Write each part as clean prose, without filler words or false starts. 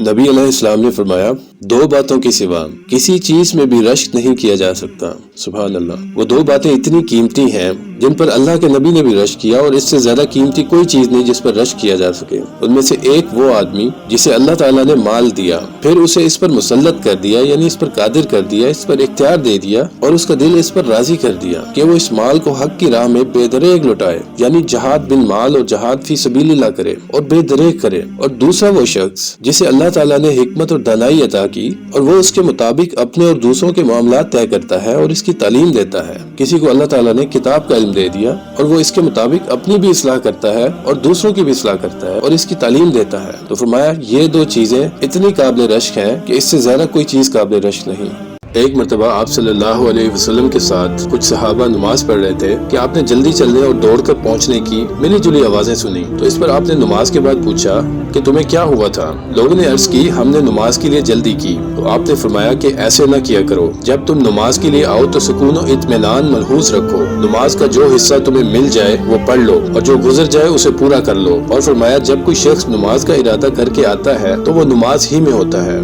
نبی علیہ السلام نے فرمایا، دو باتوں کے سوا کسی چیز میں بھی رشک نہیں کیا جا سکتا۔ سبحان اللہ۔ وہ دو باتیں اتنی قیمتی ہیں جن پر اللہ کے نبی نے بھی رشک کیا، اور اس سے زیادہ قیمتی کوئی چیز نہیں جس پر رشک کیا جا سکے۔ ان میں سے ایک وہ آدمی جسے اللہ تعالیٰ نے مال دیا، پھر اسے اس پر مسلط کر دیا، یعنی اس پر قادر کر دیا، اس پر اختیار دے دیا، اور اس کا دل اس پر راضی کر دیا کہ وہ اس مال کو حق کی راہ میں بے دریغ لٹائے، یعنی جہاد بالمال اور جہاد فی سبیل اللہ کرے اور بے دریغ کرے۔ اور دوسرا وہ شخص جسے اللہ تعالیٰ نے حکمت اور دانائی عطا کی، اور وہ اس کے مطابق اپنے اور دوسروں کے معاملات طے کرتا ہے اور اس کی تعلیم دیتا ہے۔ کسی کو اللہ تعالیٰ نے کتاب کا علم دے دیا اور وہ اس کے مطابق اپنی بھی اصلاح کرتا ہے اور دوسروں کی بھی اصلاح کرتا ہے اور اس کی تعلیم دیتا ہے، تو فرمایا یہ دو چیزیں اتنی قابل رشک ہیں کہ اس سے زیادہ کوئی چیز قابل رشک نہیں۔ ایک مرتبہ آپ صلی اللہ علیہ وسلم کے ساتھ کچھ صحابہ نماز پڑھ رہے تھے کہ آپ نے جلدی چلنے اور دوڑ کر پہنچنے کی ملی جلی آوازیں سنی، تو اس پر آپ نے نماز کے بعد پوچھا کہ تمہیں کیا ہوا تھا؟ لوگوں نے عرض کی، ہم نے نماز کے لیے جلدی کی۔ تو آپ نے فرمایا کہ ایسے نہ کیا کرو، جب تم نماز کے لیے آؤ تو سکون و اطمینان ملحوظ رکھو، نماز کا جو حصہ تمہیں مل جائے وہ پڑھ لو اور جو گزر جائے اسے پورا کر لو۔ اور فرمایا جب کوئی شخص نماز کا ارادہ کر کے آتا ہے تو وہ نماز ہی میں ہوتا ہے۔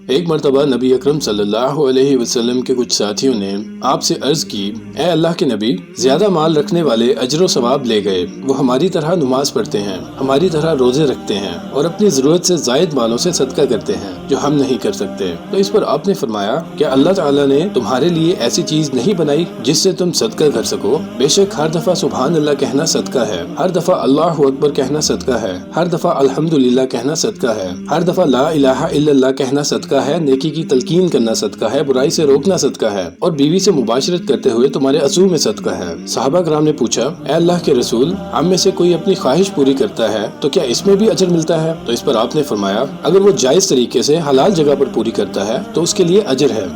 ایک مرتبہ نبی اکرم صلی اللہ علیہ وسلم کے کچھ ساتھیوں نے آپ سے عرض کی، اے اللہ کے نبی، زیادہ مال رکھنے والے اجر و ثواب لے گئے، وہ ہماری طرح نماز پڑھتے ہیں، ہماری طرح روزے رکھتے ہیں اور اپنی ضرورت سے زائد مالوں سے صدقہ کرتے ہیں جو ہم نہیں کر سکتے۔ تو اس پر آپ نے فرمایا، کیا اللہ تعالیٰ نے تمہارے لیے ایسی چیز نہیں بنائی جس سے تم صدقہ کر سکو؟ بے شک ہر دفعہ سبحان اللہ کہنا صدقہ ہے، ہر دفعہ اللہ اکبر کہنا صدقہ ہے، ہر دفعہ الحمدللہ کہنا صدقہ ہے، ہر دفعہ لا الہ الا اللہ کہنا صدقہ ہے، نیکی کی تلقین کرنا صدقہ ہے، برائی سے روکنا صدقہ ہے، اور بیوی سے مباشرت کرتے ہوئے تمہارے عضو میں صدقہ ہے۔ صحابہ کرام نے پوچھا، اے اللہ کے رسول، ہم میں سے کوئی اپنی خواہش پوری کرتا ہے تو کیا اس میں بھی اجر ملتا ہے؟ تو اس پر آپ نے فرمایا، اگر وہ جائز طریقے سے حلال جگہ پر پوری کرتا ہے تو اس کے لیے اجر ہے۔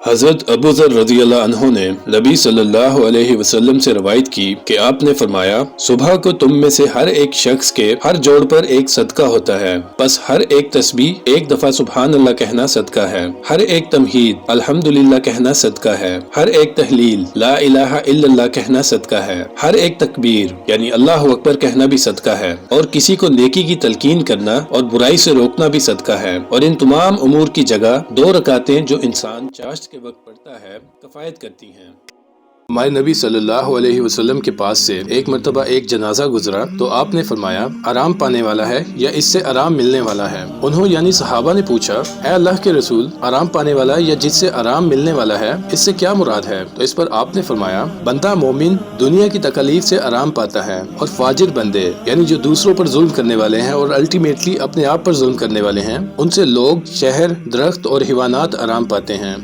حضرت ابو ذر رضی اللہ عنہ نے نبی صلی اللہ علیہ وسلم سے روایت کی کہ آپ نے فرمایا، صبح کو تم میں سے ہر ایک شخص کے ہر جوڑ پر ایک صدقہ ہوتا ہے، بس ہر ایک تسبیح ایک دفعہ سبحان اللہ کہنا صدقہ ہے، ہر ایک تمہید الحمدللہ کہنا صدقہ ہے، ہر ایک تحلیل لا الہ الا اللہ کہنا صدقہ ہے، ہر ایک تکبیر یعنی اللہ اکبر کہنا بھی صدقہ ہے، اور کسی کو نیکی کی تلقین کرنا اور برائی سے روکنا بھی صدقہ ہے، اور ان تمام امور کی جگہ 2 رکعتیں جو انسان چاشت کے وقت پڑھتا ہے کفایت کرتی ہیں۔ ہمارے نبی صلی اللہ علیہ وسلم کے پاس سے ایک مرتبہ ایک جنازہ گزرا تو آپ نے فرمایا، آرام پانے والا ہے یا اس سے آرام ملنے والا ہے؟ انہوں یعنی صحابہ نے پوچھا، اے اللہ کے رسول، آرام پانے والا یا جس سے آرام ملنے والا ہے، اس سے کیا مراد ہے؟ تو اس پر آپ نے فرمایا، بندہ مومن دنیا کی تکالیف سے آرام پاتا ہے، اور فاجر بندے یعنی جو دوسروں پر ظلم کرنے والے ہیں اور الٹیمیٹلی اپنے آپ پر ظلم کرنے والے ہیں، ان سے لوگ، شہر، درخت اور حیوانات آرام پاتے ہیں۔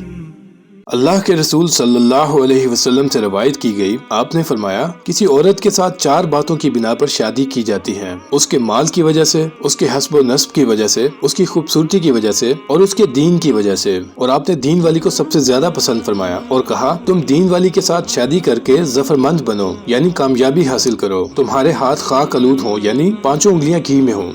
اللہ کے رسول صلی اللہ علیہ وسلم سے روایت کی گئی، آپ نے فرمایا، کسی عورت کے ساتھ 4 باتوں کی بنا پر شادی کی جاتی ہے، اس کے مال کی وجہ سے، اس کے حسب و نسب کی وجہ سے، اس کی خوبصورتی کی وجہ سے، اور اس کے دین کی وجہ سے۔ اور آپ نے دین والی کو سب سے زیادہ پسند فرمایا اور کہا، تم دین والی کے ساتھ شادی کر کے ظفرمند بنو، یعنی کامیابی حاصل کرو، تمہارے ہاتھ خاک آلود ہوں، یعنی 5 انگلیاں گھی میں ہوں۔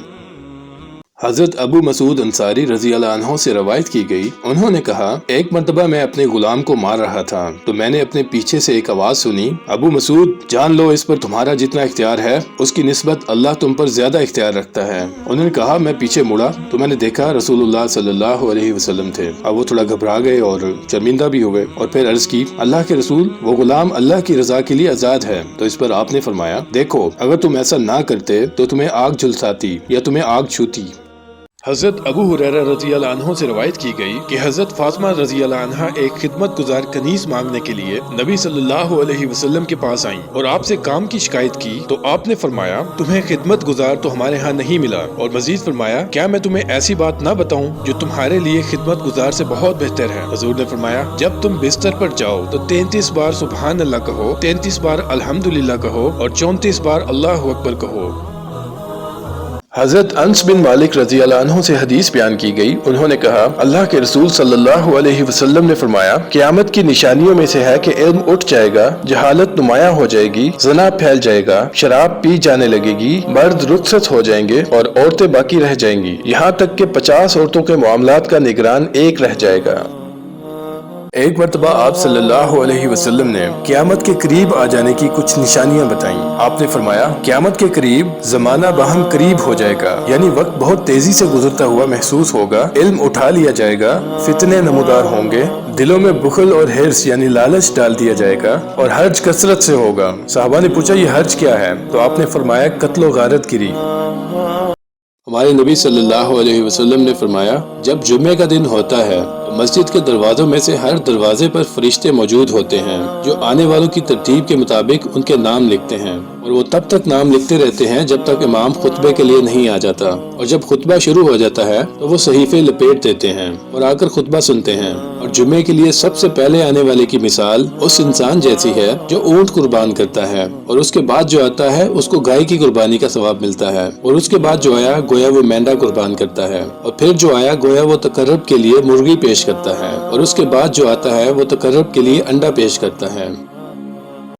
حضرت ابو مسعود انصاری رضی اللہ عنہ سے روایت کی گئی، انہوں نے کہا، ایک مرتبہ میں اپنے غلام کو مار رہا تھا تو میں نے اپنے پیچھے سے ایک آواز سنی، ابو مسعود، جان لو اس پر تمہارا جتنا اختیار ہے اس کی نسبت اللہ تم پر زیادہ اختیار رکھتا ہے۔ انہوں نے کہا، میں پیچھے مڑا تو میں نے دیکھا رسول اللہ صلی اللہ علیہ وسلم تھے۔ اب وہ تھوڑا گھبرا گئے اور شرمندہ بھی ہوئے، اور پھر عرض کی، اللہ کے رسول، وہ غلام اللہ کی رضا کے لیے آزاد ہے۔ تو اس پر آپ نے فرمایا، دیکھو، اگر تم ایسا نہ کرتے تو تمہیں آگ جھلساتی یا تمہیں آگ چھوتی۔ حضرت ابو ہریرہ رضی اللہ عنہ سے روایت کی گئی کہ حضرت فاطمہ رضی اللہ عنہا ایک خدمت گزار کنیز مانگنے کے لیے نبی صلی اللہ علیہ وسلم کے پاس آئیں اور آپ سے کام کی شکایت کی، تو آپ نے فرمایا، تمہیں خدمت گزار تو ہمارے ہاں نہیں ملا، اور مزید فرمایا، کیا میں تمہیں ایسی بات نہ بتاؤں جو تمہارے لیے خدمت گزار سے بہت بہتر ہے؟ حضور نے فرمایا، جب تم بستر پر جاؤ تو 33 بار سبحان اللہ کہو، 33 بار الحمدللہ کہو، اور 34 بار اللہ اکبر کہو۔ حضرت انس بن مالک رضی اللہ عنہ سے حدیث بیان کی گئی، انہوں نے کہا، اللہ کے رسول صلی اللہ علیہ وسلم نے فرمایا، قیامت کی نشانیوں میں سے ہے کہ علم اٹھ جائے گا، جہالت نمایاں ہو جائے گی، زنا پھیل جائے گا، شراب پی جانے لگے گی، مرد رخصت ہو جائیں گے اور عورتیں باقی رہ جائیں گی، یہاں تک کہ 50 عورتوں کے معاملات کا نگران ایک رہ جائے گا۔ ایک مرتبہ آپ صلی اللہ علیہ وسلم نے قیامت کے قریب آ جانے کی کچھ نشانیاں بتائیں۔ آپ نے فرمایا قیامت کے قریب زمانہ باہم قریب ہو جائے گا، یعنی وقت بہت تیزی سے گزرتا ہوا محسوس ہوگا، علم اٹھا لیا جائے گا، فتنے نمودار ہوں گے، دلوں میں بخل اور حرص یعنی لالچ ڈال دیا جائے گا، اور حرج کثرت سے ہوگا۔ صحابہ نے پوچھا یہ حرج کیا ہے؟ تو آپ نے فرمایا قتل و غارت گری۔ ہمارے نبی صلی اللہ علیہ وسلم نے فرمایا جب جمعے کا دن ہوتا ہے تو مسجد کے دروازوں میں سے ہر دروازے پر فرشتے موجود ہوتے ہیں جو آنے والوں کی ترتیب کے مطابق ان کے نام لکھتے ہیں، اور وہ تب تک نام لکھتے رہتے ہیں جب تک امام خطبے کے لیے نہیں آ جاتا، اور جب خطبہ شروع ہو جاتا ہے تو وہ صحیفے لپیٹ دیتے ہیں اور آ کر خطبہ سنتے ہیں۔ اور جمعے کے لیے سب سے پہلے آنے والے کی مثال اس انسان جیسی ہے جو اونٹ قربان کرتا ہے، اور اس کے بعد جو آتا ہے اس کو گائے کی قربانی کا ثواب ملتا ہے، اور اس کے بعد جو آیا گویا وہ مینڈا قربان کرتا ہے، اور پھر جو آیا گویا وہ تقرب کے لیے مرغی پیش کرتا ہے، اور اس کے بعد جو آتا ہے وہ تقرب کے لیے انڈا پیش کرتا ہے۔